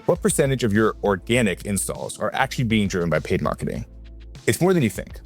What percentage of your organic installs are actually being driven by paid marketing? It's more than you think.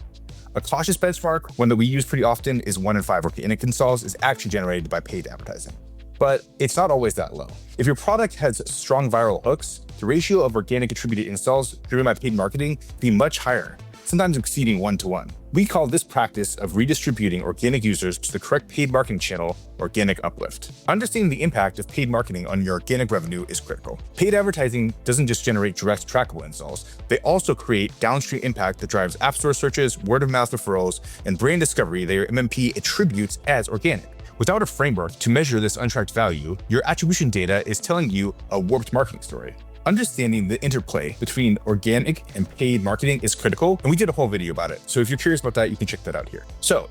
A cautious benchmark, one that we use pretty often, is 1 in 5 organic installs is actually generated by paid advertising. But it's not always that low. If your product has strong viral hooks, the ratio of organic attributed installs driven by paid marketing can be much higher, sometimes exceeding 1-to-1. We call this practice of redistributing organic users to the correct paid marketing channel organic uplift. Understanding the impact of paid marketing on your organic revenue is critical. Paid advertising doesn't just generate direct trackable installs, they also create downstream impact that drives app store searches, word of mouth referrals, and brand discovery that your MMP attributes as organic. Without a framework to measure this untracked value, your attribution data is telling you a warped marketing story. Understanding the interplay between organic and paid marketing is critical, and we did a whole video about it. So if you're curious about that, you can check that out here. So,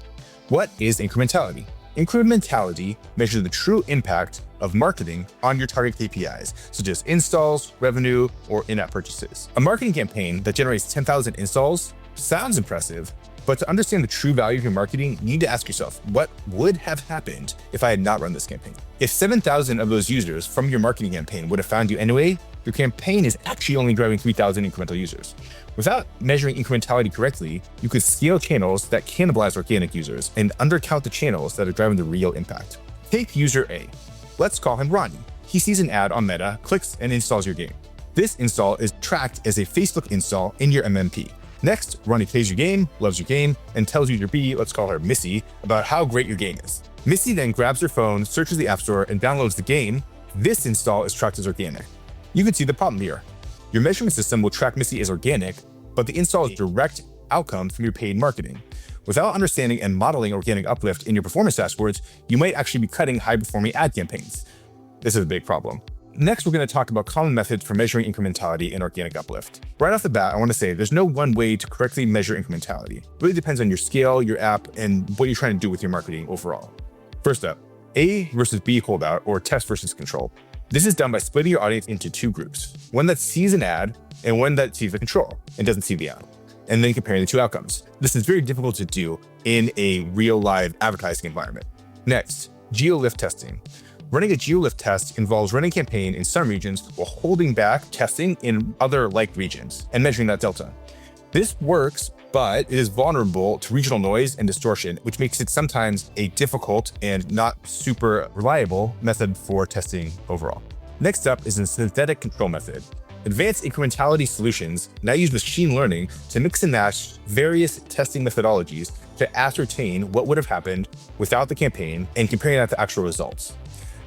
what is incrementality? Incrementality measures the true impact of marketing on your target KPIs, such as installs, revenue, or in-app purchases. A marketing campaign that generates 10,000 installs sounds impressive, but to understand the true value of your marketing, you need to ask yourself, what would have happened if I had not run this campaign? If 7,000 of those users from your marketing campaign would have found you anyway, your campaign is actually only driving 3,000 incremental users. Without measuring incrementality correctly, you could scale channels that cannibalize organic users and undercount the channels that are driving the real impact. Take user A. Let's call him Ronnie. He sees an ad on Meta, clicks, and installs your game. This install is tracked as a Facebook install in your MMP. Next, Ronnie plays your game, loves your game, and tells user B, let's call her Missy, about how great your game is. Missy then grabs her phone, searches the App Store, and downloads the game. This install is tracked as organic. You can see the problem here. Your measurement system will track Missy as organic, but the install is direct outcome from your paid marketing. Without understanding and modeling organic uplift in your performance dashboards, you might actually be cutting high-performing ad campaigns. This is a big problem. Next, we're going to talk about common methods for measuring incrementality and organic uplift. Right off the bat, I want to say there's no one way to correctly measure incrementality. It really depends on your scale, your app, and what you're trying to do with your marketing overall. First up, A versus B holdout, or test versus control. This is done by splitting your audience into two groups, one that sees an ad and one that sees the control and doesn't see the ad, and then comparing the two outcomes. This is very difficult to do in a real live advertising environment. Next, Geo-Lift testing. Running a Geo-Lift test involves running a campaign in some regions while holding back testing in other like regions and measuring that delta. This works, but it is vulnerable to regional noise and distortion, which makes it sometimes a difficult and not super reliable method for testing overall. Next up is a synthetic control method. Advanced incrementality solutions now use machine learning to mix and match various testing methodologies to ascertain what would have happened without the campaign and comparing that to actual results.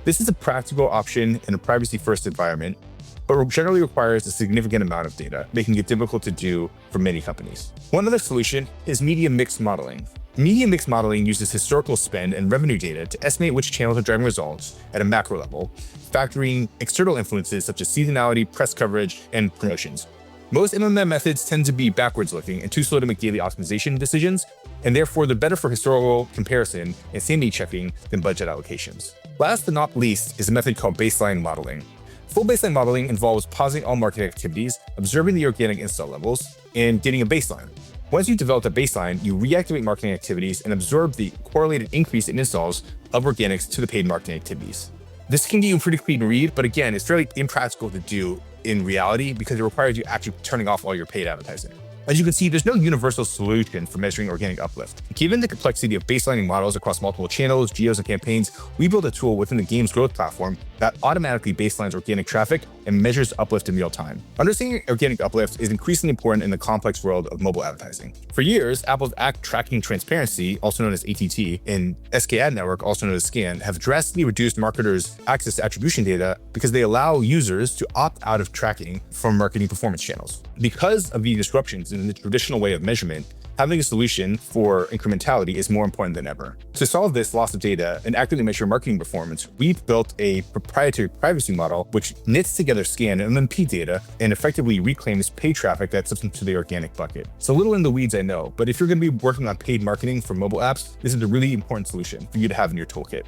This is a practical option in a privacy-first environment, but generally requires a significant amount of data, making it difficult to do for many companies. One other solution is media mix modeling. Media mix modeling uses historical spend and revenue data to estimate which channels are driving results at a macro level, factoring external influences such as seasonality, press coverage, and promotions. Most MMM methods tend to be backwards looking and too slow to make daily optimization decisions, and therefore they're better for historical comparison and sanity checking than budget allocations. Last but not least is a method called baseline modeling. Full baseline modeling involves pausing all marketing activities, observing the organic install levels, and getting a baseline. Once you've developed a baseline, you reactivate marketing activities and absorb the correlated increase in installs of organics to the paid marketing activities. This can get you a pretty clean read, but again, it's fairly impractical to do in reality because it requires you actually turning off all your paid advertising. As you can see, there's no universal solution for measuring organic uplift. Given the complexity of baselining models across multiple channels, geos, and campaigns, we built a tool within the game's growth platform that automatically baselines organic traffic and measures uplift in real time. Understanding organic uplift is increasingly important in the complex world of mobile advertising. For years, Apple's App Tracking Transparency, also known as ATT, and SKAdNetwork, also known as SKAN, have drastically reduced marketers' access to attribution data because they allow users to opt out of tracking from marketing performance channels. Because of the disruptions in the traditional way of measurement, having a solution for incrementality is more important than ever. To solve this loss of data and accurately measure marketing performance, we've built a proprietary privacy model which knits together SKAN and MMP data and effectively reclaims paid traffic that slips into the organic bucket. It's a little in the weeds, I know, but if you're going to be working on paid marketing for mobile apps, this is a really important solution for you to have in your toolkit.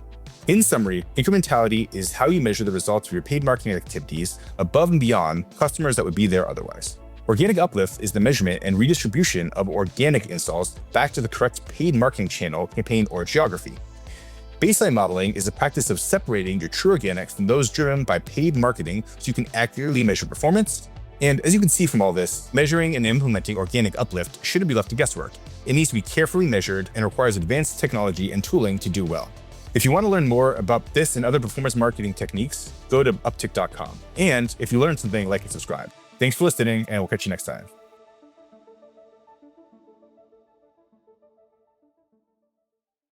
In summary, incrementality is how you measure the results of your paid marketing activities above and beyond customers that would be there otherwise. Organic uplift is the measurement and redistribution of organic installs back to the correct paid marketing channel, campaign, or geography. Baseline modeling is the practice of separating your true organics from those driven by paid marketing so you can accurately measure performance. And as you can see from all this, measuring and implementing organic uplift shouldn't be left to guesswork. It needs to be carefully measured and requires advanced technology and tooling to do well. If you want to learn more about this and other performance marketing techniques, go to uptick.com. And if you learned something, like and subscribe. Thanks for listening, and we'll catch you next time.